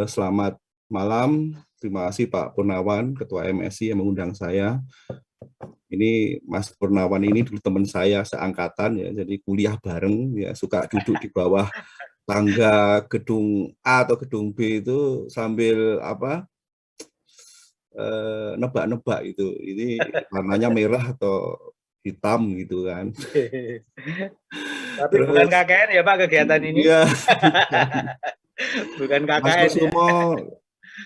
Selamat malam. Terima kasih Pak Purnawan, Ketua MSI yang mengundang saya. Ini Mas Purnawan ini dulu teman saya seangkatan ya, jadi kuliah bareng ya, suka duduk di bawah tangga gedung A atau gedung B itu sambil nebak-nebak itu. Ini warnanya merah atau hitam gitu kan. Tapi bukan Terus KKN ya Pak kegiatan ini? ya bukan. Bukan Mas KKN ya? Kusumo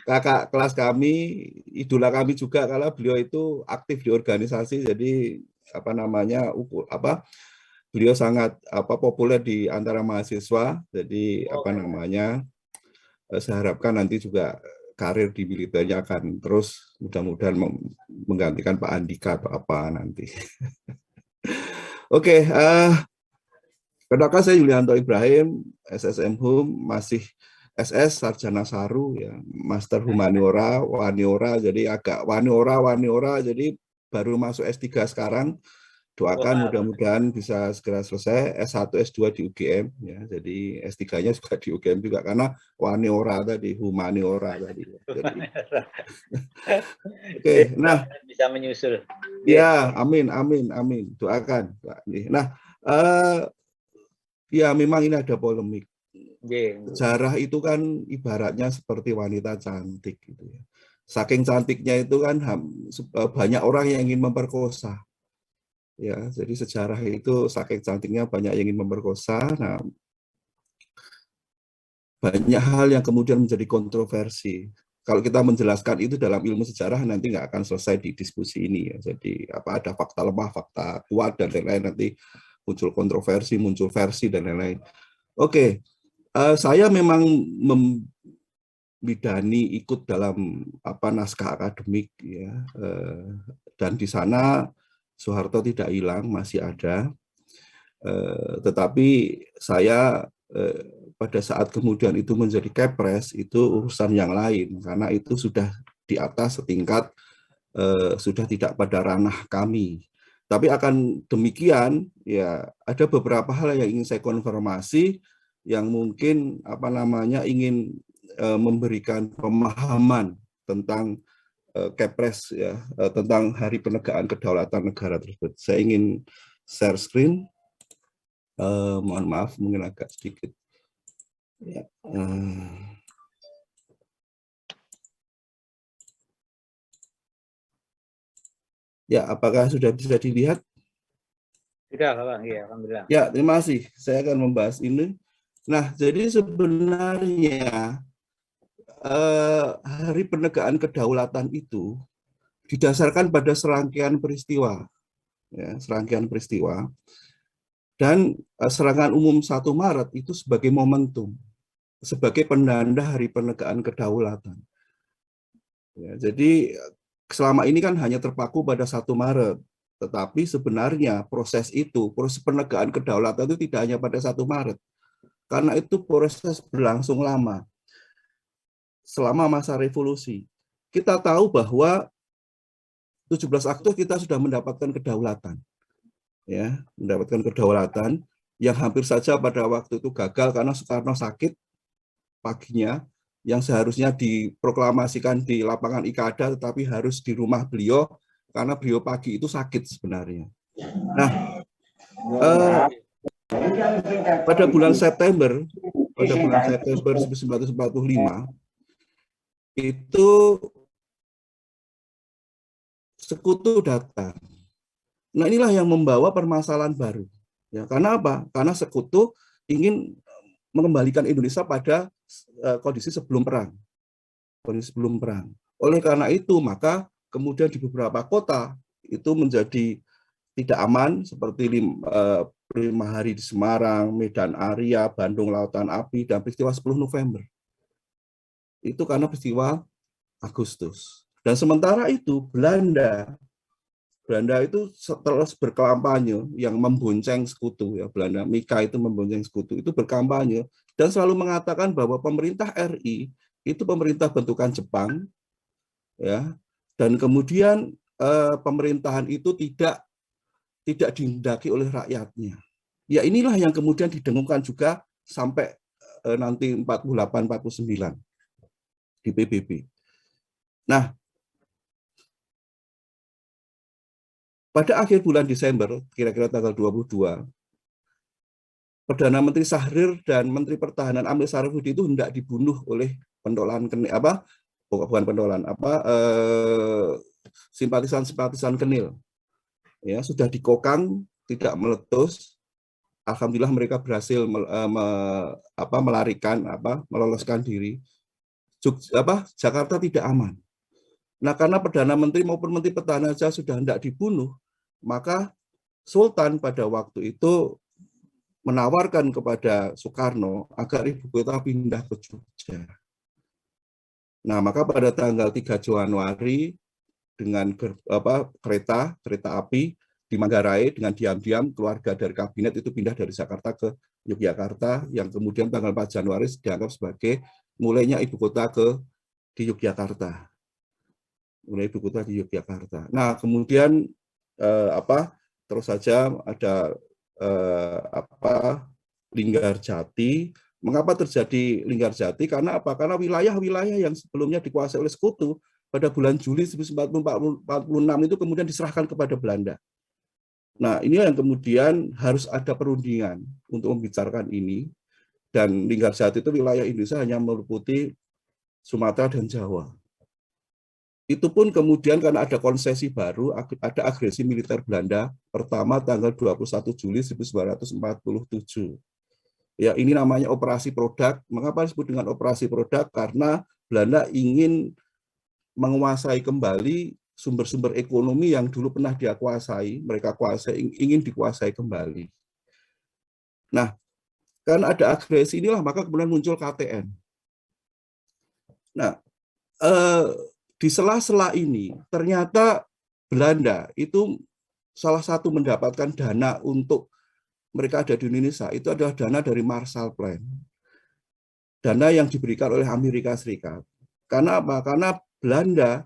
kakak kelas kami, idola kami juga karena beliau itu aktif di organisasi, jadi beliau sangat populer di antara mahasiswa, jadi saya harapkan nanti juga karir di militernya akan terus mudah-mudahan menggantikan Pak Andika atau apa nanti. Oke, perkenalkan saya Yulianto Ibrahim, SSM Hum, masih SS Sarjana Saru ya, Master Humaniora, Waniora, jadi agak Waniora, jadi baru masuk S3 sekarang. Doakan mudah-mudahan bisa segera selesai S1 S2 di UGM ya. Jadi S3-nya juga di UGM juga karena Waniora tadi, Humaniora tadi. Jadi oke, nah bisa menyusul. ya, amin, doakan. Nah, ya memang ini ada polemik. Sejarah itu kan ibaratnya seperti wanita cantik gitu ya. Saking cantiknya itu kan banyak orang yang ingin memperkosa. Ya, jadi sejarah itu saking cantiknya banyak yang ingin memperkosa. Nah, banyak hal yang kemudian menjadi kontroversi. Kalau kita menjelaskan itu dalam ilmu sejarah nanti nggak akan selesai di diskusi ini ya. Jadi ada fakta lemah, fakta kuat dan lain-lain, nanti muncul kontroversi, muncul versi dan lain-lain. Oke, saya memang membidani ikut dalam naskah akademik ya, dan di sana Soeharto tidak hilang, masih ada, tetapi saya pada saat kemudian itu menjadi kepres itu urusan yang lain karena itu sudah di atas setingkat, sudah tidak pada ranah kami. Tapi akan demikian ya ada beberapa hal yang ingin saya konfirmasi yang mungkin ingin memberikan pemahaman tentang kepres ya, tentang Hari Penegakan Kedaulatan Negara tersebut. Saya ingin share screen. Mohon maaf mungkin agak sedikit. Ya. Ya, apakah sudah bisa dilihat? Sudah, Bang. Iya, alhamdulillah. Ya, terima kasih. Saya akan membahas ini. Nah, jadi sebenarnya Hari Penegakan Kedaulatan itu didasarkan pada serangkaian peristiwa, ya, serangkaian peristiwa, dan serangan umum 1 Maret itu sebagai momentum, sebagai penanda Hari Penegakan Kedaulatan. Ya, jadi selama ini kan hanya terpaku pada 1 Maret, tetapi sebenarnya proses penegakan kedaulatan itu tidak hanya pada 1 Maret, karena itu proses berlangsung lama, selama masa revolusi. Kita tahu bahwa 17 Agustus kita sudah mendapatkan kedaulatan, ya, mendapatkan kedaulatan yang hampir saja pada waktu itu gagal karena Soekarno sakit paginya, yang seharusnya diproklamasikan di lapangan Ikada, tetapi harus di rumah beliau karena beliau pagi itu sakit sebenarnya. Nah, pada bulan September 1945 itu Sekutu datang. Nah, inilah yang membawa permasalahan baru. Ya, karena apa? Karena Sekutu ingin mengembalikan Indonesia pada kondisi sebelum perang. Oleh karena itu, maka kemudian di beberapa kota itu menjadi tidak aman, seperti 5 hari di Semarang, Medan Area, Bandung Lautan Api, dan peristiwa 10 November. Itu karena peristiwa Agustus. Dan sementara itu Belanda itu terus berkampanye yang membonceng Sekutu ya, Belanda Mika itu membonceng Sekutu, itu berkampanye dan selalu mengatakan bahwa pemerintah RI itu pemerintah bentukan Jepang ya, dan kemudian pemerintahan itu tidak dihendaki oleh rakyatnya. Ya, inilah yang kemudian didengungkan juga sampai nanti 48-49 di PBB. Nah, pada akhir bulan Desember, kira-kira tanggal 22, Perdana Menteri Syahrir dan Menteri Pertahanan Amir Syarifudin itu hendak dibunuh oleh pentolan bukan pentolan simpatisan Kenil. Ya, sudah dikokang, tidak meletus. Alhamdulillah mereka berhasil meloloskan diri. Jakarta tidak aman. Nah, karena Perdana Menteri maupun Menteri Pertahanan saja sudah hendak dibunuh, maka Sultan pada waktu itu menawarkan kepada Soekarno agar ibu kota pindah ke Jogja. Nah, maka pada tanggal 3 Januari dengan kereta api di Manggarai, dengan diam-diam keluarga dari kabinet itu pindah dari Jakarta ke Yogyakarta, yang kemudian tanggal 4 Januari dianggap sebagai mulainya ibu kota di Yogyakarta. Mulai ibu kota di Yogyakarta. Nah, kemudian terus saja ada Linggarjati. Mengapa terjadi Linggarjati? Karena apa? Karena wilayah-wilayah yang sebelumnya dikuasai oleh sekutu pada bulan Juli 1946 itu kemudian diserahkan kepada Belanda. Nah, ini yang kemudian harus ada perundingan untuk membicarakan ini. Dan Linggarjati itu wilayah Indonesia hanya meliputi Sumatera dan Jawa. Itu pun kemudian karena ada konsesi baru, ada agresi militer Belanda pertama tanggal 21 Juli 1947. Ya, ini namanya operasi produk. Mengapa disebut dengan operasi produk? Karena Belanda ingin menguasai kembali sumber-sumber ekonomi yang dulu pernah dia kuasai, mereka kuasai, ingin dikuasai kembali. Nah, karena ada agresi inilah maka kemudian muncul KTN. Nah, di sela-sela ini ternyata Belanda itu salah satu mendapatkan dana untuk mereka ada di Indonesia itu adalah dana dari Marshall Plan, dana yang diberikan oleh Amerika Serikat. Karena apa? Karena Belanda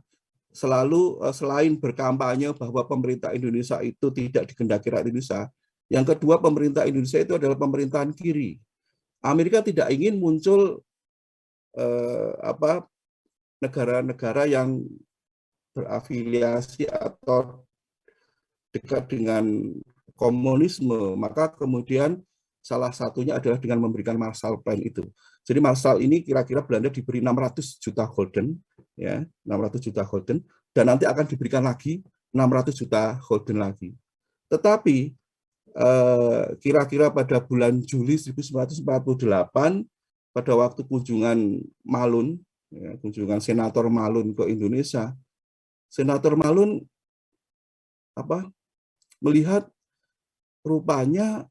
selalu selain berkampanye bahwa pemerintah Indonesia itu tidak dikehendaki rakyat Indonesia, yang kedua pemerintah Indonesia itu adalah pemerintahan kiri. Amerika tidak ingin muncul negara-negara yang berafiliasi atau dekat dengan komunisme, maka kemudian salah satunya adalah dengan memberikan Marshall Plan itu. Jadi Marshall ini kira-kira Belanda diberi 600 juta golden, ya, 600 juta golden, dan nanti akan diberikan lagi 600 juta golden lagi. Tetapi kira-kira pada bulan Juli 1948, pada waktu kunjungan Malun, ya, kunjungan Senator Malun ke Indonesia, Senator Malun melihat rupanya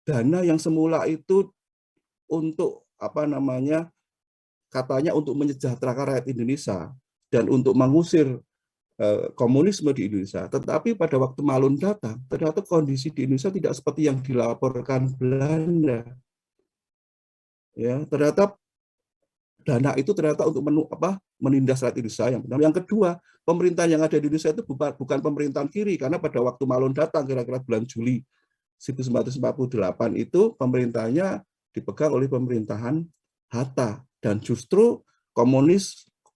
dana yang semula itu untuk katanya untuk menyejahterakan rakyat Indonesia dan untuk mengusir komunisme di Indonesia. Tetapi pada waktu Malun datang, ternyata kondisi di Indonesia tidak seperti yang dilaporkan Belanda. Ya, ternyata dana itu ternyata untuk menindas rakyat Indonesia. Yang kedua, pemerintahan yang ada di Indonesia itu bukan pemerintahan kiri, karena pada waktu Malun datang kira-kira bulan Juli 1948 itu pemerintahnya dipegang oleh pemerintahan Hatta, dan justru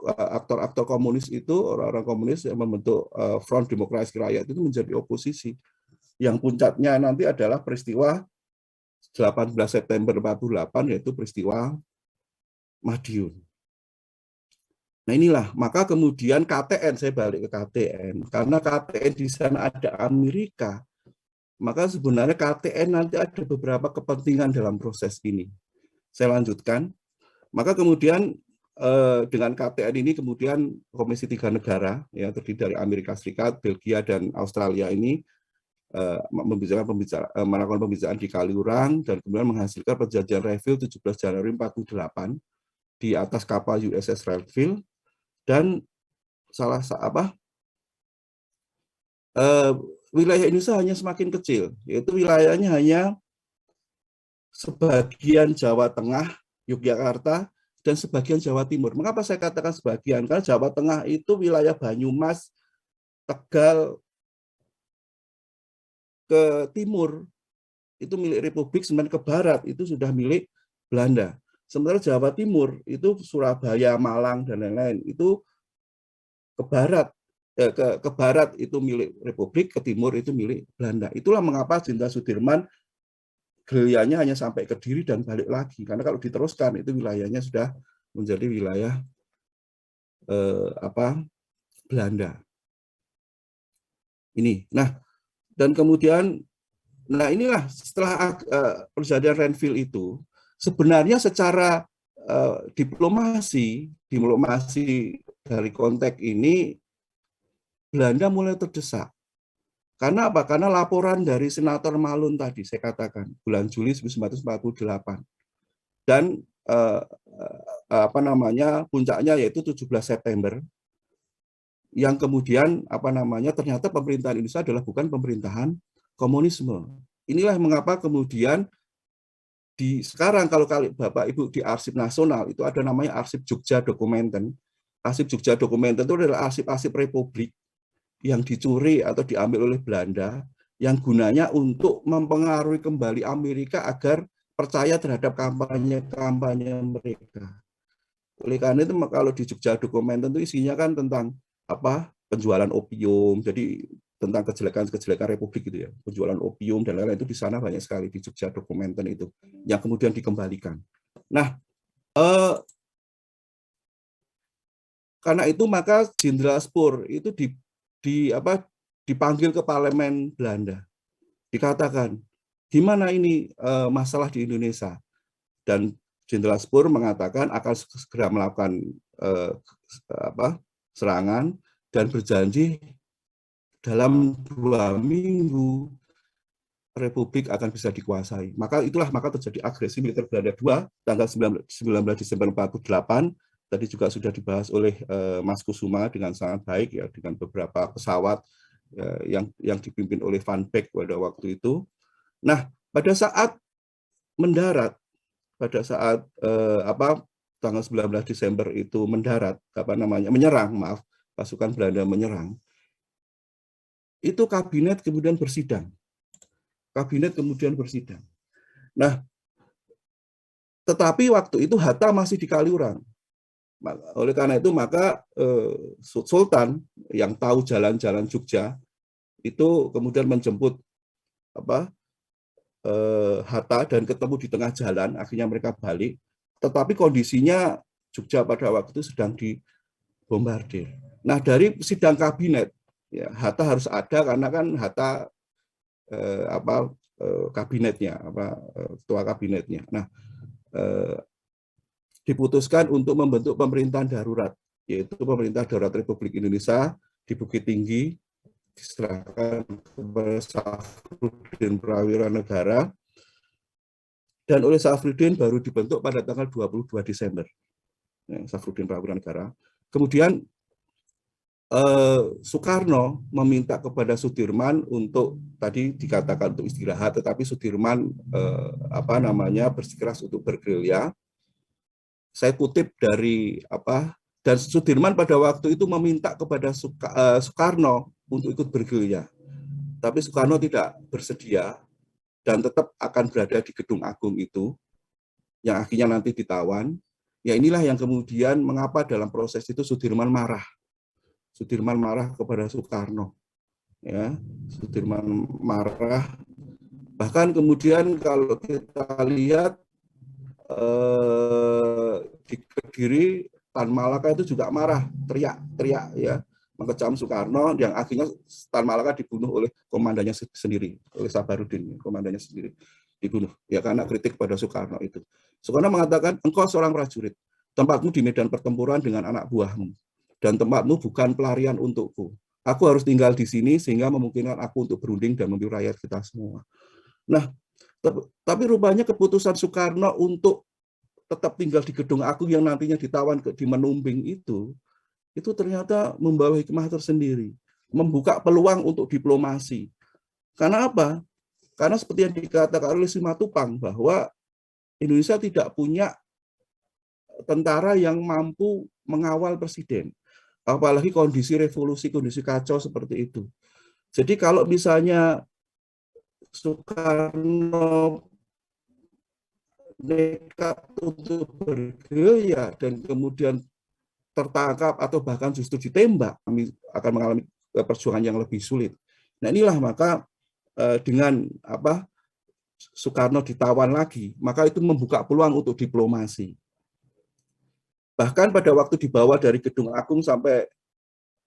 aktor-aktor komunis itu, orang-orang komunis yang membentuk Front Demokrasi Rakyat itu menjadi oposisi. Yang puncaknya nanti adalah peristiwa 18 September 48, yaitu peristiwa Madiun. Nah inilah, maka kemudian KTN, saya balik ke KTN, karena KTN di sana ada Amerika, maka sebenarnya KTN nanti ada beberapa kepentingan dalam proses ini. Saya lanjutkan, maka kemudian dengan KTN ini kemudian Komisi 3 negara, ya, terdiri dari Amerika Serikat, Belgia, dan Australia ini melakukan pembicaraan di Kaliurang dan kemudian menghasilkan perjanjian Redfield 17 Januari 48 di atas kapal USS Redfield, dan wilayah Indonesia hanya semakin kecil, yaitu wilayahnya hanya sebagian Jawa Tengah, Yogyakarta, dan sebagian Jawa Timur. Mengapa saya katakan sebagian? Karena Jawa Tengah itu wilayah Banyumas, Tegal, ke timur itu milik Republik, sementara ke barat itu sudah milik Belanda. Sementara Jawa Timur itu Surabaya, Malang dan lain-lain itu ke barat, ke barat itu milik Republik, ke timur itu milik Belanda. Itulah mengapa Jenderal Sudirman gerilyanya hanya sampai ke Kediri dan balik lagi, karena kalau diteruskan itu wilayahnya sudah menjadi wilayah Belanda. Ini. Nah, dan kemudian inilah setelah perjanjian Renville itu sebenarnya secara diplomasi dari konteks ini Belanda mulai terdesak. Karena apa? Karena laporan dari Senator Malun tadi saya katakan bulan Juli 1948 dan puncaknya yaitu 17 September yang kemudian ternyata pemerintahan Indonesia adalah bukan pemerintahan komunisme. Inilah mengapa kemudian sekarang kalau Bapak Ibu di Arsip Nasional itu ada namanya Arsip Jogja Dokumenten. Arsip Jogja Dokumenten itu adalah arsip-arsip Republik yang dicuri atau diambil oleh Belanda yang gunanya untuk mempengaruhi kembali Amerika agar percaya terhadap kampanye-kampanye mereka. Oleh karena itu kalau di Jogja Dokumenten itu isinya kan tentang penjualan opium, jadi tentang kejelekan Republik gitu ya, penjualan opium dan lain-lain itu di sana banyak sekali di Jogja Dokumenten itu yang kemudian dikembalikan. Nah, karena itu maka Jenderal Spoor itu dipanggil ke Parlemen Belanda, dikatakan gimana ini masalah di Indonesia, dan Jenderal Spoor mengatakan akan segera melakukan serangan dan berjanji dalam 2 minggu Republik akan bisa dikuasai. Maka terjadi agresi militer Belanda 2 tanggal 19 Desember 1948. Tadi juga sudah dibahas oleh Mas Kusuma dengan sangat baik ya, dengan beberapa pesawat yang dipimpin oleh Van Beek pada waktu itu. Nah, pada saat mendarat, tanggal 19 Desember itu mendarat, pasukan Belanda menyerang. Itu kabinet kemudian bersidang. Nah, tetapi waktu itu Hatta masih di Kaliurang. Oleh karena itu maka Sultan yang tahu jalan-jalan Jogja itu kemudian menjemput Hatta dan ketemu di tengah jalan, akhirnya mereka balik. Tetapi kondisinya Jogja pada waktu itu sedang dibombardir. Nah, dari sidang kabinet, ya, Hatta harus ada karena kan Hatta kabinetnya, ketua kabinetnya. Nah, diputuskan untuk membentuk pemerintahan darurat, yaitu pemerintah darurat Republik Indonesia di Bukit Tinggi, diserahkan kepada Safruddin Prawira Negara, dan oleh Safruddin baru dibentuk pada tanggal 22 Desember. Safruddin Prawira Negara. Kemudian Soekarno meminta kepada Sudirman untuk tadi dikatakan untuk istirahat, tetapi Sudirman bersikeras untuk bergerilya. Saya kutip dari dan Sudirman pada waktu itu meminta kepada Soekarno untuk ikut bergerilya, tapi Soekarno tidak bersedia dan tetap akan berada di Gedung Agung itu, yang akhirnya nanti ditawan. Ya, inilah yang kemudian mengapa dalam proses itu Sudirman marah kepada Soekarno. Ya, Sudirman marah. Bahkan kemudian kalau kita lihat di Kediri, Tan Malaka itu juga marah, teriak ya, mengecam Soekarno, yang akhirnya Tan Malaka dibunuh oleh komandannya sendiri, oleh Sabarudin, komandannya sendiri dibunuh ya karena kritik pada Soekarno itu. Soekarno mengatakan, engkau seorang prajurit, tempatmu di medan pertempuran dengan anak buahmu, dan tempatmu bukan pelarian untukku. Aku harus tinggal di sini sehingga memungkinkan aku untuk berunding dan membela rakyat kita semua. Nah, tapi rupanya keputusan Soekarno untuk tetap tinggal di Gedung Agung yang nantinya ditawan di Menumbing itu ternyata membawa hikmah tersendiri, membuka peluang untuk diplomasi. Karena apa? Karena seperti yang dikatakan oleh Simatupang bahwa Indonesia tidak punya tentara yang mampu mengawal presiden, apalagi kondisi revolusi, kondisi kacau seperti itu. Jadi kalau misalnya Soekarno nekat untuk bergerilya dan kemudian tertangkap atau bahkan justru ditembak, kami akan mengalami perjuangan yang lebih sulit. Nah inilah maka dengan Soekarno ditawan lagi, maka itu membuka peluang untuk diplomasi. Bahkan pada waktu dibawa dari Gedung Agung sampai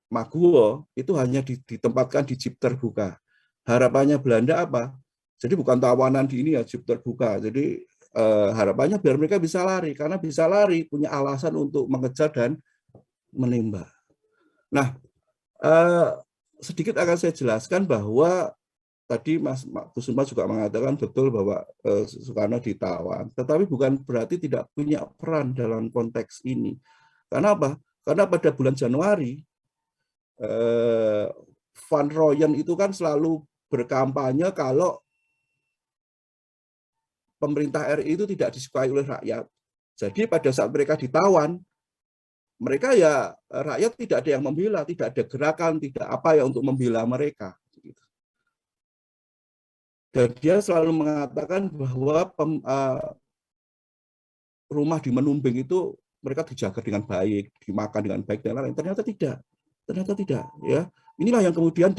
Maguwo, itu hanya ditempatkan di jeep terbuka. Harapannya Belanda apa? Jadi bukan tawanan di ini ya, jeep terbuka. Jadi harapannya biar mereka bisa lari, karena bisa lari, punya alasan untuk mengejar dan menembak. Nah, sedikit akan saya jelaskan bahwa tadi Mas Kusuma juga mengatakan betul bahwa Soekarno ditawan, tetapi bukan berarti tidak punya peran dalam konteks ini. Karena apa? Karena pada bulan Januari, Van Royen itu kan selalu berkampanye kalau pemerintah RI itu tidak disukai oleh rakyat. Jadi pada saat mereka ditawan, mereka ya rakyat tidak ada yang membela, tidak ada gerakan, tidak apa ya untuk membela mereka. Dan dia selalu mengatakan bahwa rumah di Menumbing itu mereka dijaga dengan baik, dimakan dengan baik dan lain-lain. Ternyata tidak. Ya, inilah yang kemudian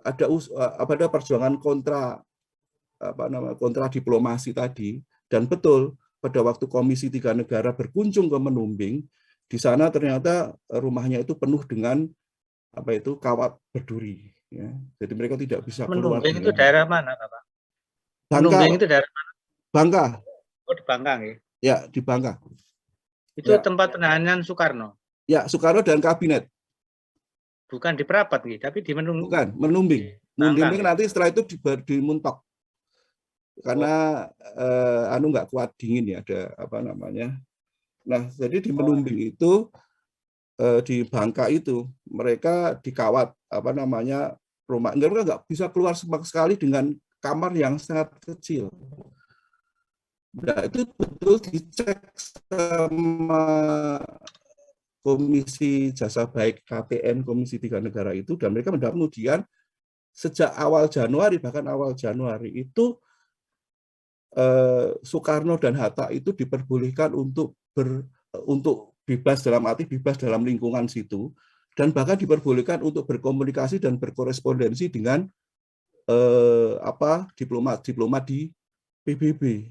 ada perjuangan kontra diplomasi tadi. Dan betul pada waktu Komisi 3 Negara berkunjung ke Menumbing, di sana ternyata rumahnya itu penuh dengan kawat berduri. Ya. Jadi mereka tidak bisa keluar. Menumbing itu daerah mana, Bapak? Bangka. Menumbing itu daerah mana? Bangka. Oh, di Bangka ya? Ya, di Bangka. Itu ya. Tempat penahanan Soekarno? Ya, Soekarno dan kabinet. Bukan di Prapat, tapi di Menumbing. Bukan, Menumbing. Menumbing nanti setelah itu di Muntok. Karena nggak kuat dingin ya, ada Nah, jadi di Menumbing itu di Bangka itu mereka dikawat rumah, mereka nggak bisa keluar sama sekali dengan kamar yang sangat kecil. Nah, itu betul dicek sama Komisi Jasa Baik KTN Komisi 3 Negara itu, dan mereka mendapat kemudian sejak awal Januari, bahkan awal Januari itu Soekarno dan Hatta itu diperbolehkan untuk bebas dalam lingkungan situ, dan bahkan diperbolehkan untuk berkomunikasi dan berkorespondensi dengan diplomat di PBB.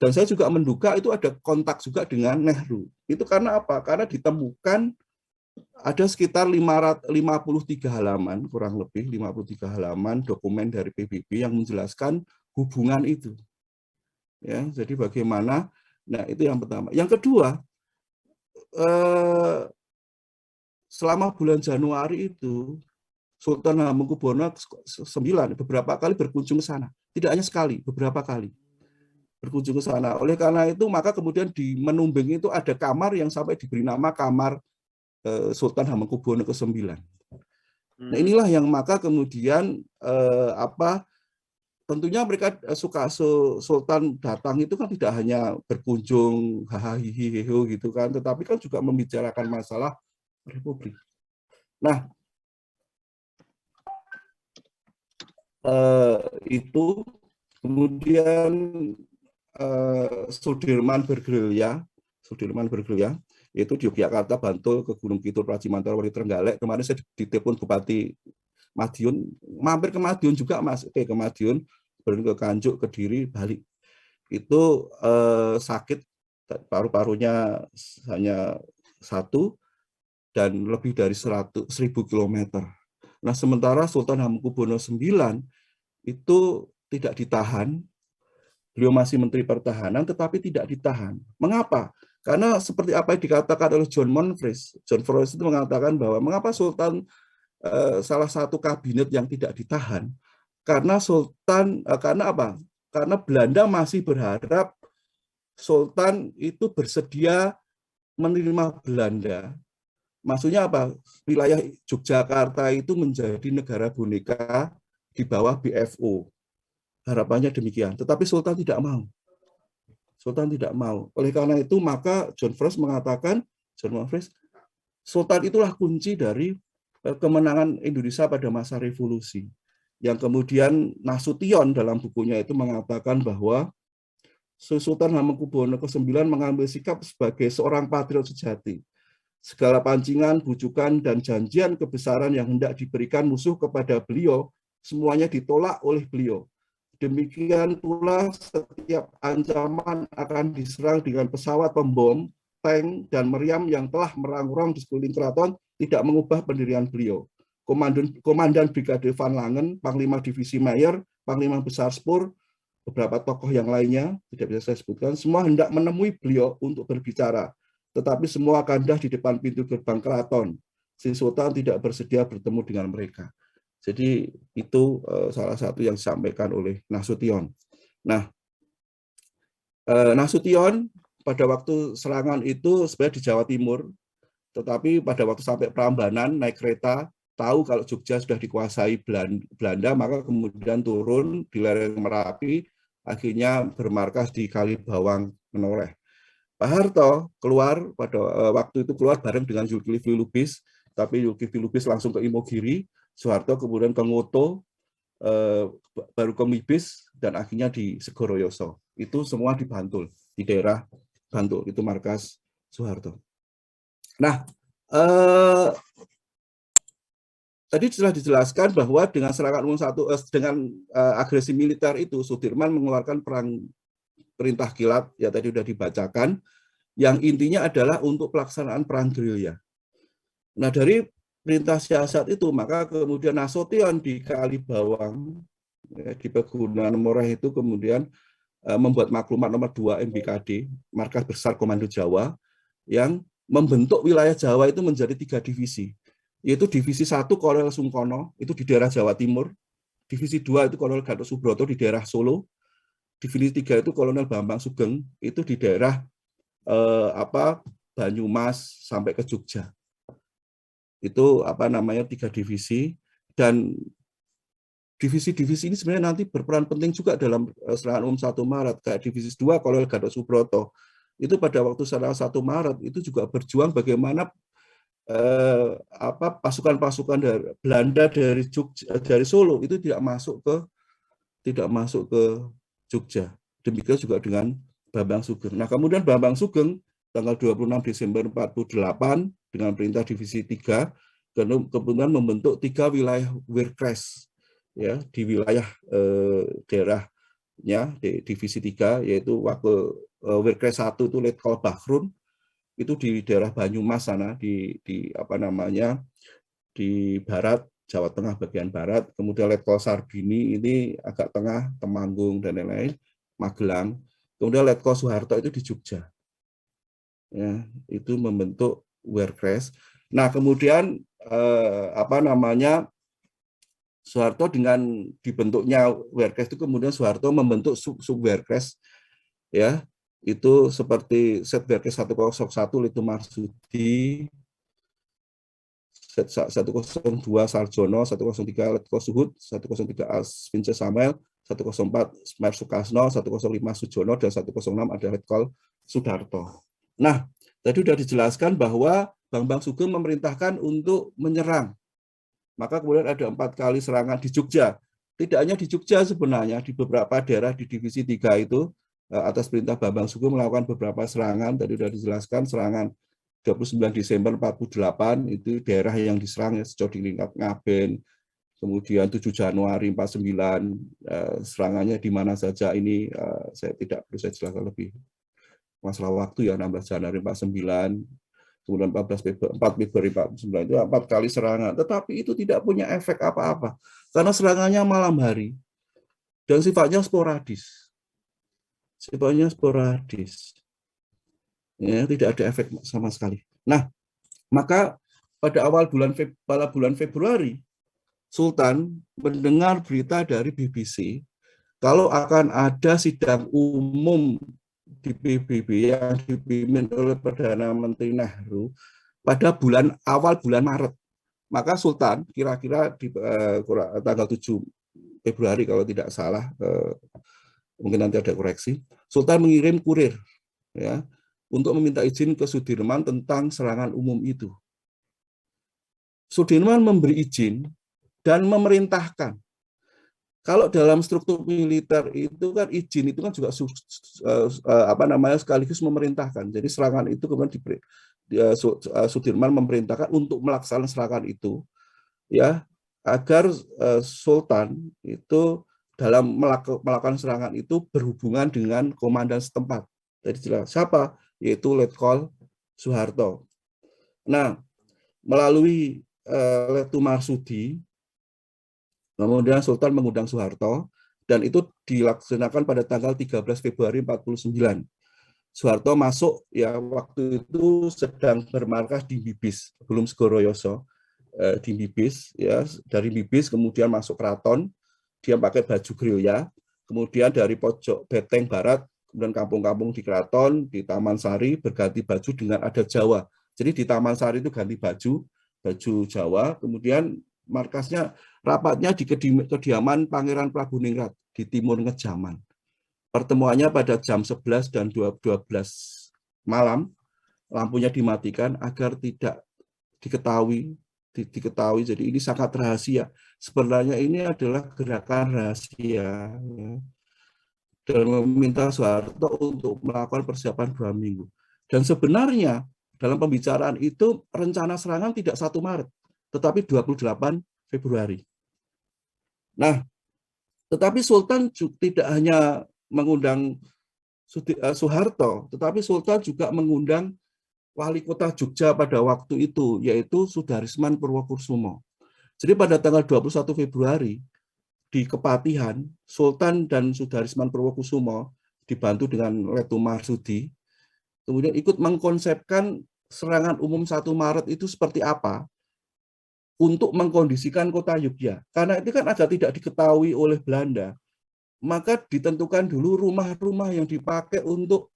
Dan saya juga menduga itu ada kontak juga dengan Nehru. Itu karena apa? Karena ditemukan ada sekitar 53 halaman, kurang lebih 53 halaman dokumen dari PBB yang menjelaskan hubungan itu. Ya, jadi bagaimana? Nah, itu yang pertama. Yang kedua, selama bulan Januari itu Sultan Hamengkubuwono IX beberapa kali berkunjung ke sana. Tidak hanya sekali, beberapa kali berkunjung ke sana. Oleh karena itu, maka kemudian di Menumbing itu ada kamar yang sampai diberi nama kamar Sultan Hamengkubuwono ke-9. Nah, inilah yang maka kemudian tentunya mereka suka Sultan datang itu kan tidak hanya berkunjung hahaha gitu kan, tetapi kan juga membicarakan masalah Republik. Nah, itu kemudian Sudirman bergerilya itu di Yogyakarta, Bantul, ke Gunung Kidul, Prajimantar, Wali Trenggalek. Kemarin saya ditelepon Bupati Madiun, mampir ke Madiun juga Mas, ke Madiun, ke Kanjuk, Kediri, balik. Itu sakit, paru-parunya hanya 1 dan lebih dari 1.000 km. Nah, sementara Sultan Hamengkubuwono IX itu tidak ditahan. Beliau masih Menteri Pertahanan, tetapi tidak ditahan. Mengapa? Karena seperti apa yang dikatakan oleh John Monfries. John Monfries itu mengatakan bahwa mengapa Sultan salah satu kabinet yang tidak ditahan? Karena karena apa? Karena Belanda masih berharap Sultan itu bersedia menerima Belanda. Maksudnya apa? Wilayah Yogyakarta itu menjadi negara boneka di bawah BFO. Harapannya demikian. Tetapi Sultan tidak mau. Oleh karena itu, maka John Monfries mengatakan, Sultan itulah kunci dari kemenangan Indonesia pada masa revolusi. yang kemudian Nasution dalam bukunya itu mengatakan bahwa Sultan Hamengkubuwono ke-9 mengambil sikap sebagai seorang patriot sejati. Segala pancingan, bujukan, dan janjian kebesaran yang hendak diberikan musuh kepada beliau, semuanya ditolak oleh beliau. Demikian pula setiap ancaman akan diserang dengan pesawat pembom, tank, dan meriam yang telah merang-rong di sekeliling keraton tidak mengubah pendirian beliau. Komandan Brigade Van Langen, Panglima Divisi Mayer, Panglima Besar Spur, beberapa tokoh yang lainnya, tidak bisa saya sebutkan, semua hendak menemui beliau untuk berbicara. Tetapi semua kandah di depan pintu gerbang keraton. Si Sultan tidak bersedia bertemu dengan mereka. Jadi itu salah satu yang disampaikan oleh Nasution. Nah, Nasution pada waktu serangan itu sebenarnya di Jawa Timur, tetapi pada waktu sampai Prambanan naik kereta, tahu kalau Jogja sudah dikuasai Belanda, maka kemudian turun di lereng Merapi, akhirnya bermarkas di Kalibawang Menoreh. Pak Harto keluar pada waktu itu keluar bareng dengan Zulkifli Lubis, tapi Zulkifli Lubis langsung ke Imogiri, Soeharto kemudian ke Ngoto, baru ke Mibis, dan akhirnya di Segoroyoso. Itu semua di Bantul, di daerah Bantul, itu markas Soeharto. Nah, tadi sudah dijelaskan bahwa dengan serangan umum dengan agresi militer itu, Sudirman mengeluarkan perintah kilat, ya tadi sudah dibacakan, yang intinya adalah untuk pelaksanaan perang gerilya. Nah, dari perintah siasat itu, maka kemudian Nasution di Kalibawang, ya, di Pegunungan Moreh itu kemudian membuat maklumat nomor 2 MBKD, Markas Besar Komando Jawa, yang membentuk wilayah Jawa itu menjadi 3 divisi, yaitu divisi 1 Kolonel Sungkono, itu di daerah Jawa Timur, divisi 2 itu Kolonel Gatot Subroto di daerah Solo, divisi 3 itu Kolonel Bambang Sugeng, itu di daerah Banyumas sampai ke Jogja. Itu 3 divisi, dan divisi-divisi ini sebenarnya nanti berperan penting juga dalam serangan umum 1 Maret. Kayak divisi 2 Kolonel Gatot Subroto, itu pada waktu serangan 1 Maret itu juga berjuang bagaimana pasukan-pasukan dari Belanda dari Jogja, dari Solo itu tidak masuk ke Jogja. Demikian juga dengan Bambang Sugeng. Nah, kemudian Bambang Sugeng tanggal 26 Desember 48 dengan perintah divisi 3 kemudian membentuk 3 wilayah Wirkres, ya, di wilayah daerahnya di divisi 3, yaitu waktu Wirkres 1 itu Letkol Bakhrun, itu di daerah Banyumas sana, di barat Jawa Tengah bagian barat. Kemudian Letkol Sarbini ini agak tengah, Temanggung dan lain-lain, Magelang. Kemudian Letkol Soeharto itu di Jogja, ya, itu membentuk Wirkres. Nah, kemudian Soeharto dengan dibentuknya Wirkres itu kemudian Soeharto membentuk sub-Wirkres, ya, itu seperti Setwerkes 101 Letu Marsudi, Set 102 Sarjono, 103 Letkol Suhud, 103 Vince Samuel, 104 Smar Sukasno, 105 Sujono, dan 106 ada Letkol Sudarto. Nah, tadi sudah dijelaskan bahwa Bambang Sugeng memerintahkan untuk menyerang. Maka kemudian ada 4 kali serangan di Jogja. Tidak hanya di Jogja sebenarnya, di beberapa daerah di divisi 3 itu, atas perintah Bambang Sugeng melakukan beberapa serangan. Tadi sudah dijelaskan serangan 29 Desember 48 itu daerah yang diserang, ya, Secodilingkat, Ngaben. Kemudian 7 Januari 49 serangannya di mana saja ini saya tidak perlu saya jelaskan lebih masalah waktu, ya, 16 Januari 49, kemudian 4 Februari 49 itu 4 kali serangan. Tetapi itu tidak punya efek apa-apa karena serangannya malam hari dan sifatnya sporadis. Ya, tidak ada efek sama sekali. Nah, maka pada awal bulan Februari, Sultan mendengar berita dari BBC kalau akan ada sidang umum di PBB yang dipimpin oleh Perdana Menteri Nehru pada awal bulan Maret. Maka Sultan kira-kira di tanggal 7 Februari kalau tidak salah, mungkin nanti ada koreksi, Sultan mengirim kurir, ya, untuk meminta izin ke Sudirman tentang serangan umum itu. Sudirman memberi izin dan memerintahkan Kalau dalam struktur militer itu kan izin itu kan juga sekaligus memerintahkan. Jadi serangan itu kemudian Sudirman memerintahkan untuk melaksanakan serangan itu, ya, agar Sultan itu dalam melakukan serangan itu berhubungan dengan komandan setempat. Jadi jelas siapa, yaitu Letkol Soeharto. Nah, melalui Letu Marsudi, kemudian Sultan mengundang Soeharto, dan itu dilaksanakan pada tanggal 13 Februari 49. Soeharto masuk, ya, waktu itu sedang bermarkas di Bibis, belum Segoroyoso, di Bibis, ya, dari Bibis kemudian masuk keraton, dia pakai baju gerilya, kemudian dari pojok Beteng Barat, kemudian kampung-kampung di keraton, di Taman Sari berganti baju dengan adat Jawa. Jadi di Taman Sari itu ganti baju Jawa, kemudian markasnya rapatnya di kediaman Pangeran Prabu Ningrat di Timur Ngejaman. Pertemuannya pada jam 11 dan 12 malam, lampunya dimatikan agar tidak diketahui. Jadi ini sangat rahasia. Sebenarnya ini adalah gerakan rahasia, ya, dan meminta Soeharto untuk melakukan persiapan 2 minggu. Dan sebenarnya dalam pembicaraan itu rencana serangan tidak 1 Maret, tetapi 28 Februari. Nah, tetapi Sultan tidak hanya mengundang Soeharto, tetapi Sultan juga mengundang wali kota Jogja pada waktu itu, yaitu Sudarisman Purwokusumo. Jadi pada tanggal 21 Februari, di Kepatihan, Sultan dan Sudarisman Purwokusumo dibantu dengan Letu Marsudi, kemudian ikut mengkonsepkan serangan umum 1 Maret itu seperti apa untuk mengkondisikan kota Yogyakarta. Karena itu kan agak tidak diketahui oleh Belanda, maka ditentukan dulu rumah-rumah yang dipakai untuk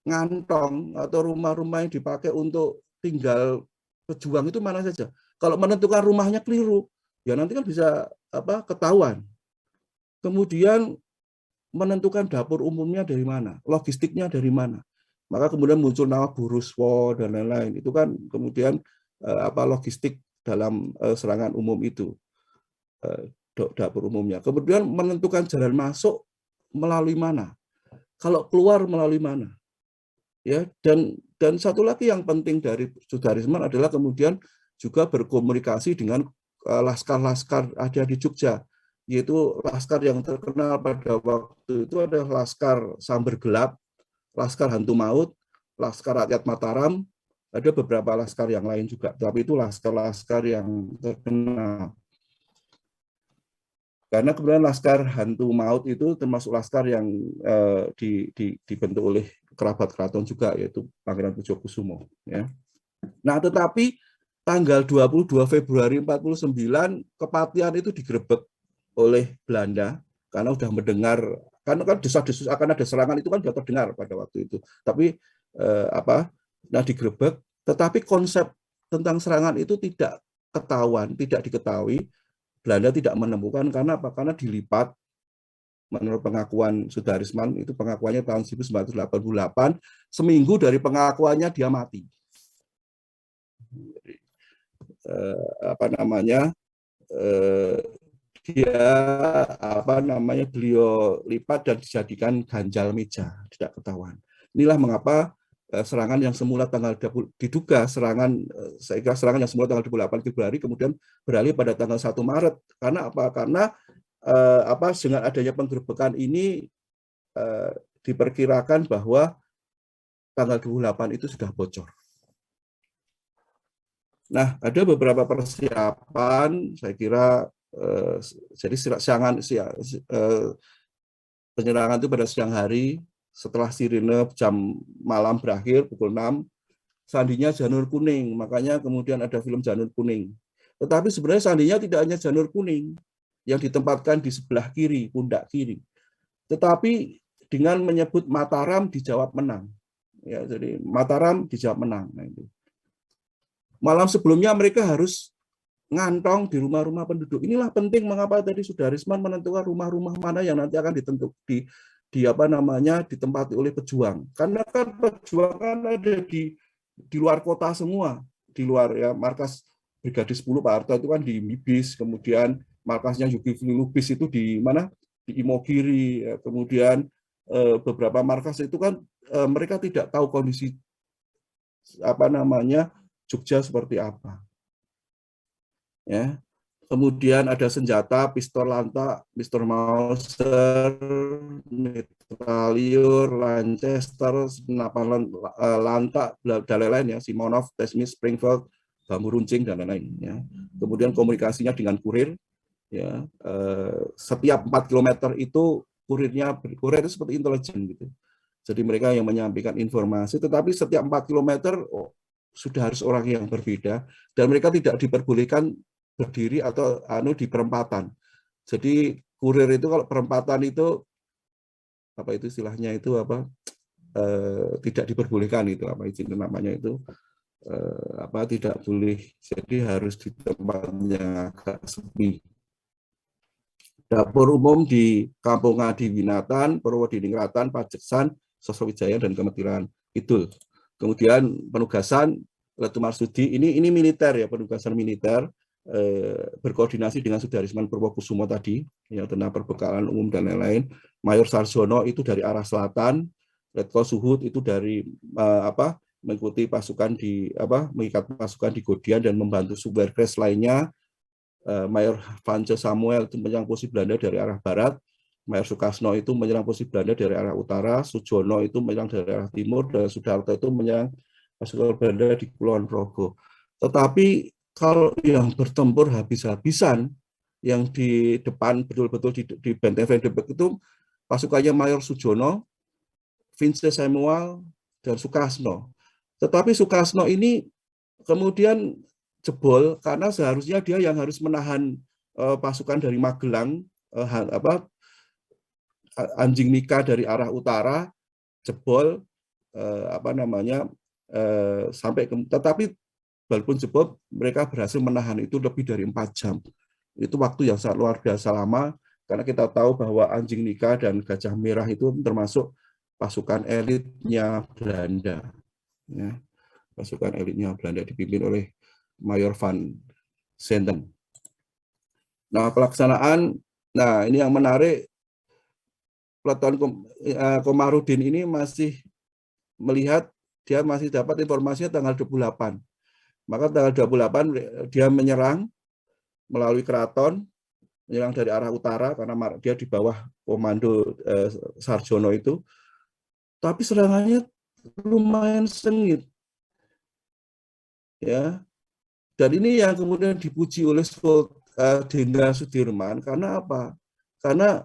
ngantong atau rumah-rumah yang dipakai untuk tinggal pejuang itu mana saja. Kalau menentukan rumahnya keliru, ya nanti kan bisa ketahuan. Kemudian menentukan dapur umumnya dari mana, logistiknya dari mana. Maka kemudian muncul nama Buruswo dan lain-lain. Itu kan kemudian logistik dalam serangan umum itu, dapur umumnya. Kemudian menentukan jalan masuk melalui mana, kalau keluar melalui mana. Ya, dan satu lagi yang penting dari Sudarisman adalah kemudian juga berkomunikasi dengan laskar-laskar ada di Jogja, yaitu laskar yang terkenal pada waktu itu adalah Laskar Samber Gelap, Laskar Hantu Maut, Laskar Rakyat Mataram, ada beberapa laskar yang lain juga, tapi itu laskar-laskar yang terkenal. Karena kemudian Laskar Hantu Maut itu termasuk laskar yang dibentuk oleh kerabat keraton juga, yaitu Pangeran Pujokusumo. Ya. Nah, tetapi tanggal 22 Februari 49, Kepatihan itu digerebek oleh Belanda karena sudah mendengar, karena kan desas-desus akan ada serangan itu kan sudah terdengar pada waktu itu. Tapi digerebek, tetapi konsep tentang serangan itu tidak diketahui. Belanda tidak menemukan karena apa? Karena dilipat. Menurut pengakuan Sudarisman, itu pengakuannya tahun 1988, seminggu dari pengakuannya dia mati. Jadi, beliau lipat dan dijadikan ganjal meja, tidak ketahuan. Inilah mengapa serangan yang semula diduga serangan yang semula tanggal 28 Februari kemudian beralih pada tanggal 1 Maret. Karena apa? Karena dengan adanya penggerebekan ini diperkirakan bahwa tanggal 28 itu sudah bocor. Nah, ada beberapa persiapan, saya kira, jadi penyerangan itu pada siang hari, setelah sirine jam malam berakhir, pukul 6, sandinya janur kuning, makanya kemudian ada film Janur Kuning. Tetapi sebenarnya sandinya tidak hanya janur kuning, yang ditempatkan di sebelah kiri, pundak kiri. Tetapi dengan menyebut Mataram dijawab menang. Ya, jadi Mataram dijawab menang. Nah, itu. Malam sebelumnya mereka harus ngantong di rumah-rumah penduduk. Inilah penting mengapa tadi Sudarisman menentukan rumah-rumah mana yang nanti akan ditempati oleh pejuang. Karena kan pejuang kan ada di luar kota semua, di luar, ya, markas Brigade 10 Pak Harto itu kan di Bibis, kemudian markasnya Zulkifli Lubis itu di mana? Di Imogiri, ya. Kemudian beberapa markas itu kan mereka tidak tahu kondisi apa namanya Jogja seperti apa. Ya. Kemudian ada senjata, pistol lantak, pistol Mauser, mitrailleur, Lanchester, senapan lantak, dan lain-lain ya, Simonov, Tesmis, Springfield, bambu runcing dan lain-lain. Ya. Kemudian komunikasinya dengan kurir, ya, setiap 4 km itu kurir itu seperti intelijen gitu. Jadi mereka yang menyampaikan informasi, tetapi setiap 4 km sudah harus orang yang berbeda dan mereka tidak diperbolehkan berdiri atau di perempatan. Jadi kurir itu kalau perempatan itu apa itu istilahnya itu apa tidak diperbolehkan itu apa izin namanya itu apa tidak boleh. Jadi harus di tempat yang agak sepi. Dapur umum di Kampung Ngadi Winatan, Purwodiningrat, Pajeksan, Sosrowijaya dan Kemetiran Kidul. Kemudian penugasan Letu Marsudi ini militer ya, penugasan militer berkoordinasi dengan Sudarisman Purwokusumo tadi ya tentang perbekalan umum dan lain-lain. Mayor Sarjono itu dari arah selatan, Letko Suhud itu dari mengikuti pasukan mengikat pasukan di Godian dan membantu Suberkres lainnya. Mayor Vance Samuel itu menyerang posisi Belanda dari arah barat, Mayor Sukasno itu menyerang posisi Belanda dari arah utara, Sujono itu menyerang dari arah timur, dan Sudarto itu menyerang pasukan Belanda di Kulon Progo. Tetapi kalau yang bertempur habis-habisan, yang di depan betul-betul di Benteng Vandenberg itu pasukannya Mayor Sujono, Vince Samuel, dan Sukasno. Tetapi Sukasno ini kemudian jebol karena seharusnya dia yang harus menahan pasukan dari Magelang, Anjing Nika dari arah utara, jebol sampai tetapi walaupun jebol mereka berhasil menahan itu lebih dari 4 jam. Itu waktu yang sangat luar biasa lama karena kita tahu bahwa Anjing Nika dan Gajah Merah itu termasuk pasukan elitnya Belanda. Ya, pasukan elitnya Belanda dipimpin oleh Mayor Van Zenden. Nah, pelaksanaan, ini yang menarik, Peleton Komarudin ini masih melihat, dia masih dapat informasinya tanggal 28. Maka tanggal 28 dia menyerang melalui keraton, menyerang dari arah utara karena dia di bawah komando Sarjono itu. Tapi serangannya lumayan sengit. Ya. Dan ini yang kemudian dipuji oleh Jenderal Sudirman karena apa? Karena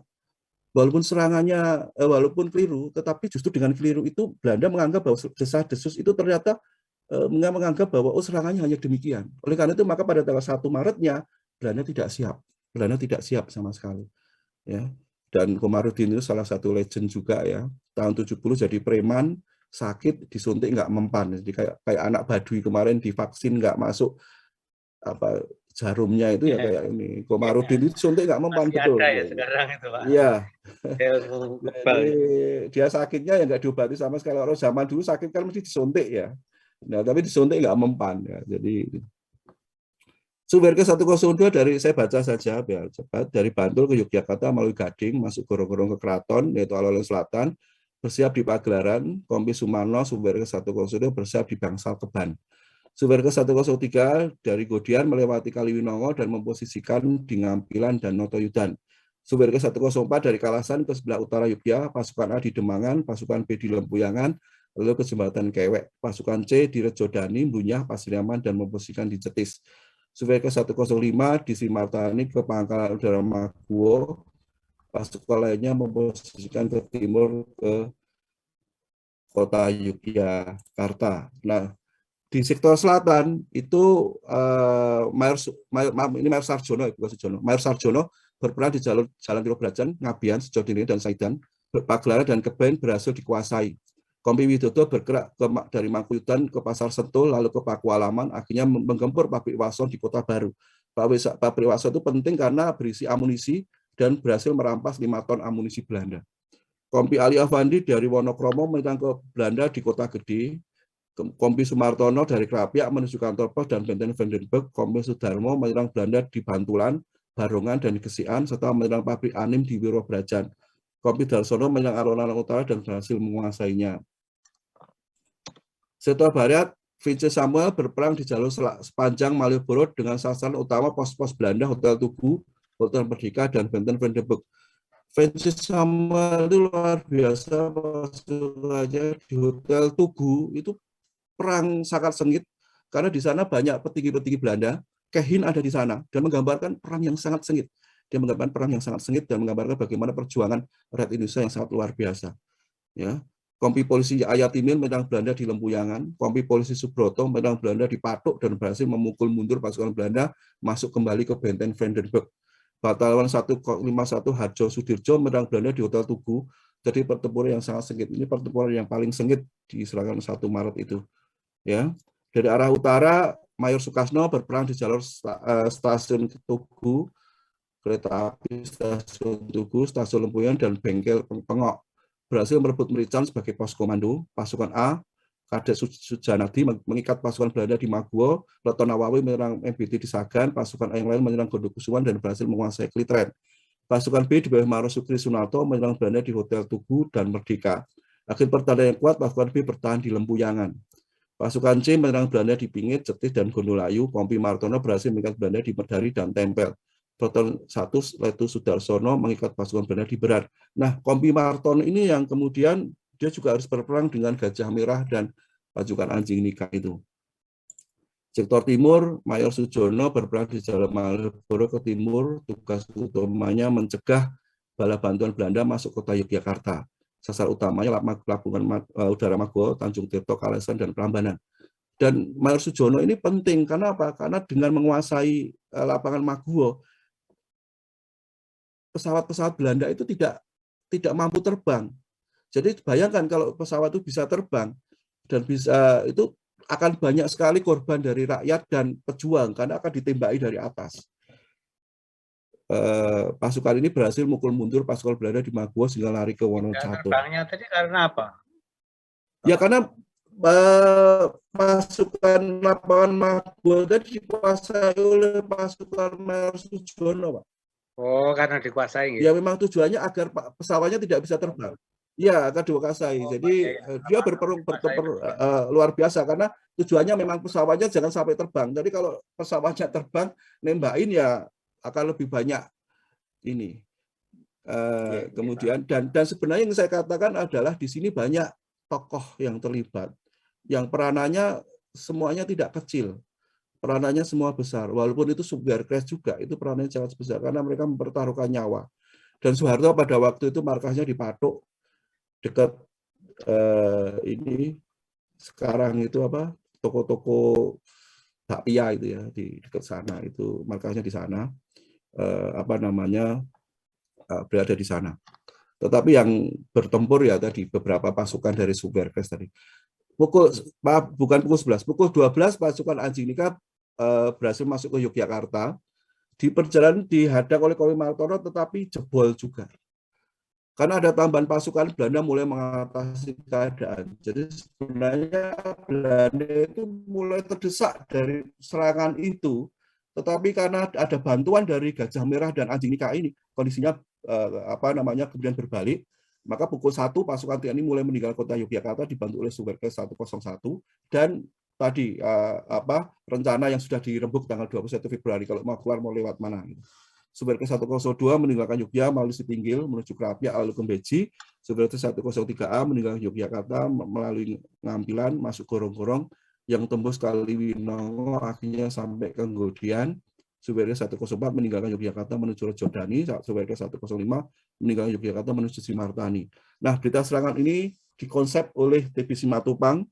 walaupun serangannya walaupun keliru, tetapi justru dengan keliru itu Belanda menganggap bahwa desas-desus itu ternyata menganggap bahwa serangannya hanya demikian. Oleh karena itu maka pada tanggal 1 Maretnya Belanda tidak siap. Belanda tidak siap sama sekali. Ya. Dan Komarudin itu salah satu legend juga ya. Tahun 70 jadi preman, sakit, disuntik nggak mempan. Jadi kayak anak Baduy kemarin divaksin nggak masuk jarumnya itu ya kayak ini. Komarudin itu suntik nggak mempan. Masih betul. Ada ya sekarang itu Pak. Iya. Jadi, dia sakitnya ya nggak diobati sama sekali. Orang zaman dulu sakit kan mesti disuntik ya. Nah, tapi disuntik nggak mempan ya. Jadi Suberke 102 dari saya baca saja biar cepat, dari Bantul ke Yogyakarta melalui Gading masuk gorong-gorong ke Keraton yaitu alun-alun selatan, bersiap di Pagelaran, Kompi Sumarno Suberke 102 bersiap di Bangsal Keban. Suberke 103 dari Godian melewati Kaliwinongo dan memposisikan di Ngampilan dan Notoyudan. Suberke 104 dari Kalasan ke sebelah utara Yogyakarta, pasukan A di Demangan, pasukan B di Lempuyangan, lalu ke Jembatan Kewek, pasukan C di Rejodani, Bunyah, Pasiriaman, dan memposisikan di Cetis. Suberke 105 di Simartani ke Pangkalan Udara Maguwo, pasukan lainnya memposisikan ke timur ke kota Yogyakarta. Nah, di sektor selatan itu Mayor Sarjono, Mayor Sarjono berperan di Jalan Tirobrajan, Ngabian, Sejodini, dan Saidan. Pagelaran dan Keben berhasil dikuasai. Kompi Widodo bergerak dari Mangkuyudan ke Pasar Sentul, lalu ke Pakualaman, akhirnya menggempur pabrik Wason di Kota Baru. Pabrik Wason itu penting karena berisi amunisi dan berhasil merampas 5 ton amunisi Belanda. Kompi Ali Afandi dari Wonokromo menyerang ke Belanda di Kota Gede. Kompi Sumartono dari Krapiak menuju kantor pos dan Benteng Vandenberg. Kompi Sudarmo menyerang Belanda di Bantulan. Barongan dan Gesian, serta menyerang pabrik Anim di Wirobrajan. Kompi Darsono menyerang alun-alun utara dan berhasil menguasainya. Setelah Barat, Vince Samuel berperang di jalur sepanjang Malioboro dengan sasaran utama pos-pos Belanda, Hotel Tugu, Hotel Merdeka, dan Benteng Vandenberg. Vince Samuel itu luar biasa, pasukannya di Hotel Tugu itu perang sangat sengit karena di sana banyak petinggi-petinggi Belanda. Kehin ada di sana dan menggambarkan perang yang sangat sengit. Dia menggambarkan perang yang sangat sengit dan menggambarkan bagaimana perjuangan rakyat Indonesia yang sangat luar biasa. Ya. Kompi polisi Ayatimil menyerang Belanda di Lempuyangan, kompi polisi Subroto menyerang Belanda di Patok dan berhasil memukul mundur pasukan Belanda masuk kembali ke Benteng Vandenberg. Batalan 151 Harjo Sudirjo menyerang Belanda di Hotel Tugu. Jadi pertempuran yang sangat sengit. Ini pertempuran yang paling sengit di serangan 1 Maret itu. Ya, dari arah utara Mayor Sukasno berperang di jalur stasiun Tugu, kereta api stasiun Tugu, stasiun Lempuyangan, dan bengkel Pengok. Berhasil merebut Merican sebagai pos komando. Pasukan A, Kadek Sujanadi mengikat pasukan Belanda di Maguwo, Leton Nawawi menyerang MBT di Sagan, pasukan A yang lain menyerang Gondokusuman dan berhasil menguasai Klitren. Pasukan B di bawah Marosukri Sunarto menyerang Belanda di Hotel Tugu dan Merdeka. Akhir pertahanan yang kuat, pasukan B bertahan di Lempuyangan. Pasukan C menyerang Belanda di Pingit, Cetis, dan Gondolayu. Kompi Martono berhasil mengikat Belanda di Merdari dan Tempel. Proton 1 Letu Sudarsono mengikat pasukan Belanda di Berar. Nah, Kompi Martono ini yang kemudian dia juga harus berperang dengan Gajah Merah dan pasukan Anjing Nika itu. Sektor Timur, Mayor Sujono berperang di Jalan Malioboro ke timur. Tugas utamanya mencegah bala bantuan Belanda masuk kota Yogyakarta. Sasar utamanya pelabuhan udara Maguwo, Tanjung Tirto, Kalesan, dan Prambanan. Dan Mayor Sujono ini penting karena apa? Karena dengan menguasai lapangan Maguwo, pesawat-pesawat Belanda itu tidak mampu terbang. Jadi bayangkan kalau pesawat itu bisa terbang dan bisa, itu akan banyak sekali korban dari rakyat dan pejuang karena akan ditembaki dari atas. Pasukan ini berhasil mukul mundur pasukan Belanda di Maguwo sehingga lari ke Wonocato. Terbangnya tadi karena apa? Ya karena pasukan lapangan Maguwo tadi dikuasai oleh pasukan Mayor Sujono, Pak. Oh, karena dikuasai gitu. Ya memang tujuannya agar pesawatnya tidak bisa terbang. Ya, akan dikuasai. Jadi dia berperang luar biasa karena tujuannya memang pesawatnya jangan sampai terbang. Jadi kalau pesawatnya terbang, nembakin ya akan lebih banyak ini. Kemudian dan sebenarnya yang saya katakan adalah di sini banyak tokoh yang terlibat, yang peranannya semuanya tidak kecil. Peranannya semua besar, walaupun itu Sugarcrash juga, itu peranannya sangat besar karena mereka mempertaruhkan nyawa. Dan Soeharto pada waktu itu markasnya di Patok, dekat ini sekarang itu apa, toko-toko bakpia itu ya, di dekat sana, itu markasnya di sana, berada di sana. Tetapi yang bertempur ya tadi beberapa pasukan dari Sugarcrash tadi. Bukan pukul 11, pukul 12 pasukan Anjing Nika berhasil masuk ke Yogyakarta. Di perjalanan dihadang oleh Kompi Martono tetapi jebol juga. Karena ada tambahan pasukan, Belanda mulai mengatasi keadaan. Jadi sebenarnya Belanda itu mulai terdesak dari serangan itu, tetapi karena ada bantuan dari Gajah Merah dan Anjing Nika ini, kondisinya kemudian berbalik. Maka pukul 1 pasukan TNI mulai meninggal kota Yogyakarta dibantu oleh Sugarcrash 101 dan tadi rencana yang sudah dirembuk tanggal 21 Februari kalau mau keluar mau lewat mana gitu. Sugarcrash 102 meninggalkan Yogyakarta melalui Sipinggil menuju Krapia lalu ke Beji. Sugarcrash 103A meninggalkan Yogyakarta melalui Ngampilan masuk Gorong-Gorong yang tembus Kaliwinongo akhirnya sampai ke Ngodian. Sugarcrash 104 meninggalkan Yogyakarta menuju Rejodani, Sugarcrash 105 meninggalkan Yogyakarta menuju Simartani. Nah, berita serangan ini dikonsep oleh TB Simatupang.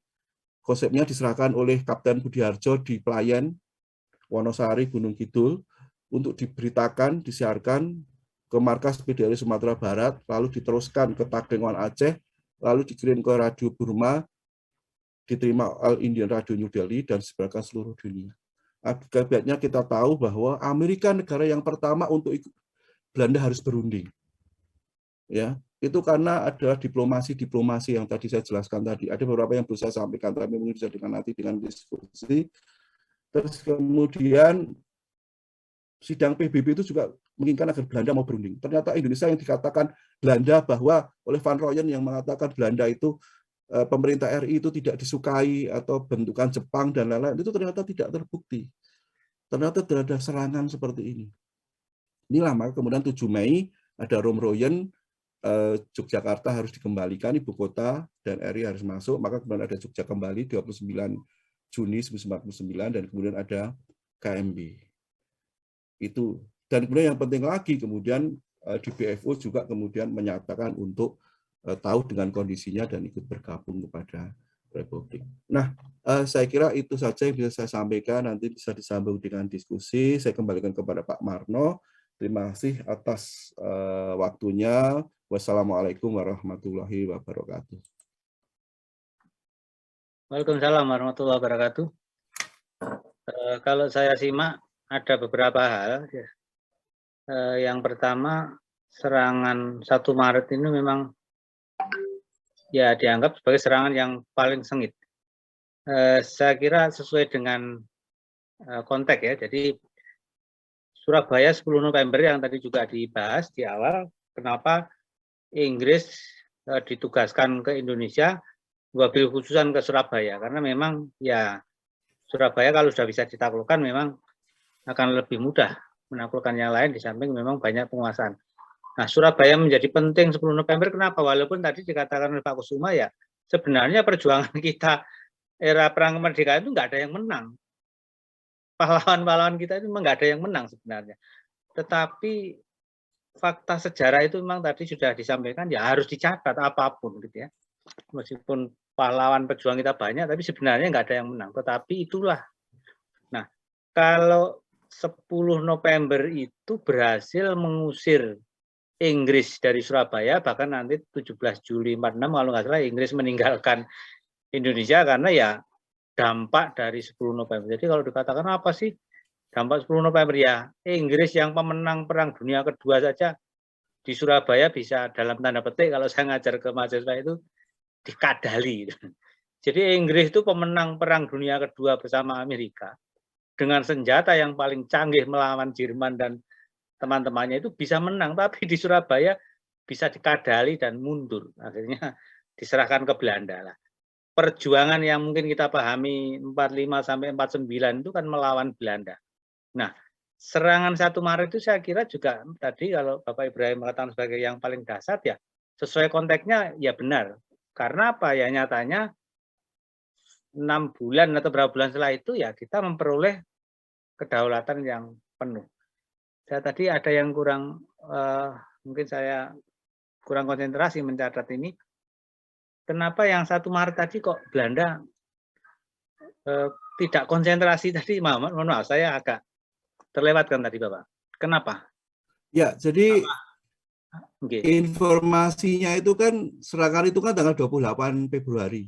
Konsepnya diserahkan oleh Kapten Budiharjo di Pelayan, Wonosari, Gunung Kidul, untuk diberitakan, disiarkan ke markas PDRI Sumatera Barat, lalu diteruskan ke Takengon Aceh, lalu dikirim ke Radio Burma, diterima All Indian Radio New Delhi, dan disebarkan seluruh dunia. Akibatnya kita tahu bahwa Amerika negara yang pertama untuk ikut, Belanda harus berunding. Ya, itu karena ada diplomasi yang tadi saya jelaskan tadi. Ada beberapa yang bisa saya sampaikan, tapi mungkin bisa dengan nanti dengan diskusi. Terus kemudian sidang PBB itu juga menginginkan agar Belanda mau berunding. Ternyata Indonesia yang dikatakan Belanda, bahwa oleh Van Rooyen yang mengatakan Belanda itu pemerintah RI itu tidak disukai atau bentukan Jepang dan lain-lain, itu ternyata tidak terbukti. Ternyata ada serangan seperti ini. Inilah maka kemudian 7 Mei ada Rom Rooyen, Yogyakarta harus dikembalikan ibu kota dan RI harus masuk, maka kemudian ada Jogja kembali 29 Juni 1949 dan kemudian ada KMB. Itu. Dan kemudian yang penting lagi kemudian di BFO juga kemudian menyatakan untuk tahu dengan kondisinya dan ikut bergabung kepada Republik. Nah, saya kira itu saja yang bisa saya sampaikan, nanti bisa disambung dengan diskusi. Saya kembalikan kepada Pak Marno. Terima kasih atas waktunya. Wassalamualaikum warahmatullahi wabarakatuh. Waalaikumsalam warahmatullahi wabarakatuh. Kalau saya simak ada beberapa hal. Yang pertama, serangan 1 Maret ini memang ya dianggap sebagai serangan yang paling sengit. Saya kira sesuai dengan konteks ya. Jadi Surabaya 10 November yang tadi juga dibahas di awal, kenapa Inggris ditugaskan ke Indonesia, wabil khususan ke Surabaya, karena memang ya Surabaya kalau sudah bisa ditaklukkan memang akan lebih mudah menaklukkan yang lain, di samping memang banyak penguasaan. Nah, Surabaya menjadi penting 10 November, kenapa? Walaupun tadi dikatakan oleh Pak Kusuma ya, sebenarnya perjuangan kita era perang kemerdekaan itu nggak ada yang menang. Pahlawan-pahlawan kita itu memang nggak ada yang menang sebenarnya. Tetapi fakta sejarah itu memang tadi sudah disampaikan, ya harus dicatat apapun gitu ya. Meskipun pahlawan pejuang kita banyak, tapi sebenarnya nggak ada yang menang. Tetapi itulah. Nah, kalau 10 November itu berhasil mengusir Inggris dari Surabaya, bahkan nanti 17 Juli 46 kalau nggak salah Inggris meninggalkan Indonesia karena ya dampak dari 10 November. Jadi kalau dikatakan apa sih dampak 10 November ya, Inggris yang pemenang Perang Dunia Kedua saja di Surabaya bisa dalam tanda petik kalau saya ngajar ke mahasiswa itu dikadali. Jadi Inggris itu pemenang Perang Dunia Kedua bersama Amerika dengan senjata yang paling canggih melawan Jerman dan teman-temannya itu bisa menang, tapi di Surabaya bisa dikadali dan mundur. Akhirnya diserahkan ke Belanda lah. Perjuangan yang mungkin kita pahami 45 sampai 49 itu kan melawan Belanda. Nah, serangan 1 Maret itu saya kira juga tadi kalau Bapak Ibrahim mengatakan sebagai yang paling dasar ya, sesuai konteksnya ya benar. Karena apa ya, nyatanya 6 bulan atau berapa bulan setelah itu ya kita memperoleh kedaulatan yang penuh. Saya tadi ada yang kurang, mungkin saya kurang konsentrasi mencatat ini. Kenapa yang 1 Maret tadi kok Belanda tidak konsentrasi tadi? Mohon maaf, saya agak terlewatkan tadi Bapak. Kenapa? Ya, jadi Okay. Informasinya itu kan serangan itu kan tanggal 28 Februari.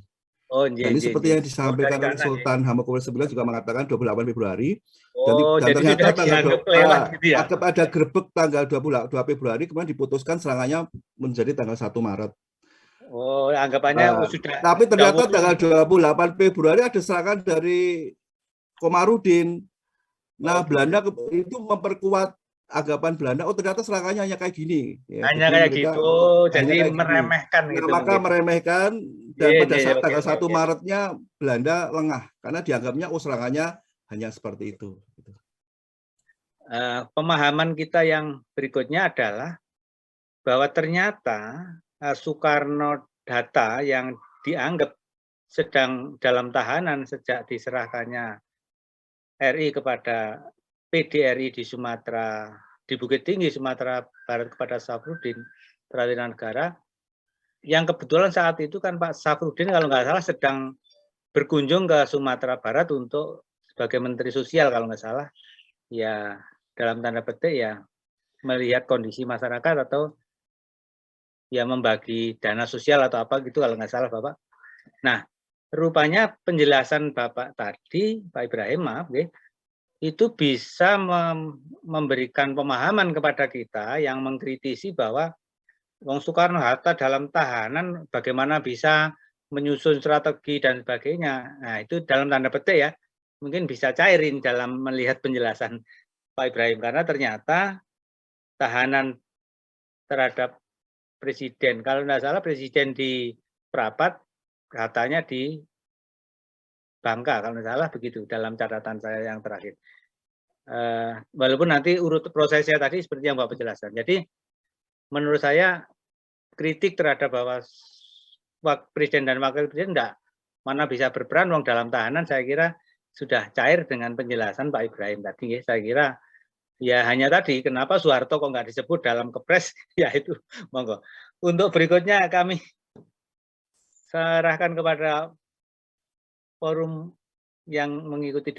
Oh, dan ini seperti yang disampaikan oleh Sultan Hamengkubuwono IX juga mengatakan 28 Februari. Oh, dan ternyata gitu ya? ada gerbek tanggal 22 Februari, kemudian diputuskan serangannya menjadi tanggal 1 Maret. Oh, anggapannya sudah. Tapi ternyata tanggal 28 Februari ada serangan dari Komarudin. Nah, Belanda itu memperkuat anggapan Belanda, oh ternyata serangannya hanya kayak gini. Ya, hanya kayak gitu, jadi meremehkan gini. gitu. Nah, maka meremehkan, dan pada saat tanggal 1 Maretnya Belanda lengah, karena dianggapnya oh serangannya hanya seperti itu. Pemahaman kita yang berikutnya adalah bahwa ternyata Soekarno-Hatta yang dianggap sedang dalam tahanan sejak diserahkannya RI kepada PDRI di Sumatera, di Bukit Tinggi Sumatera Barat kepada Safruddin Negara, yang kebetulan saat itu kan Pak Safruddin kalau nggak salah sedang berkunjung ke Sumatera Barat untuk sebagai Menteri Sosial kalau nggak salah, ya dalam tanda petik ya melihat kondisi masyarakat atau ya membagi dana sosial atau apa gitu kalau nggak salah Bapak. Nah, rupanya penjelasan Bapak tadi, Pak Ibrahim, maaf ya, itu bisa memberikan pemahaman kepada kita yang mengkritisi bahwa Wong Soekarno-Hatta dalam tahanan bagaimana bisa menyusun strategi dan sebagainya. Nah, itu dalam tanda petik ya, mungkin bisa cairin dalam melihat penjelasan Pak Ibrahim, karena ternyata tahanan terhadap presiden, kalau tidak salah presiden di Prapat, katanya di Bangka, kalau tidak salah begitu dalam catatan saya yang terakhir. Walaupun nanti urut prosesnya tadi seperti yang Bapak jelaskan. Jadi menurut saya kritik terhadap bahwa presiden dan wakil presiden enggak mana bisa berperan wong dalam tahanan, saya kira sudah cair dengan penjelasan Pak Ibrahim tadi. Saya kira ya hanya tadi kenapa Soeharto kok nggak disebut dalam kepres, ya itu monggo. Untuk berikutnya kami serahkan kepada forum yang mengikuti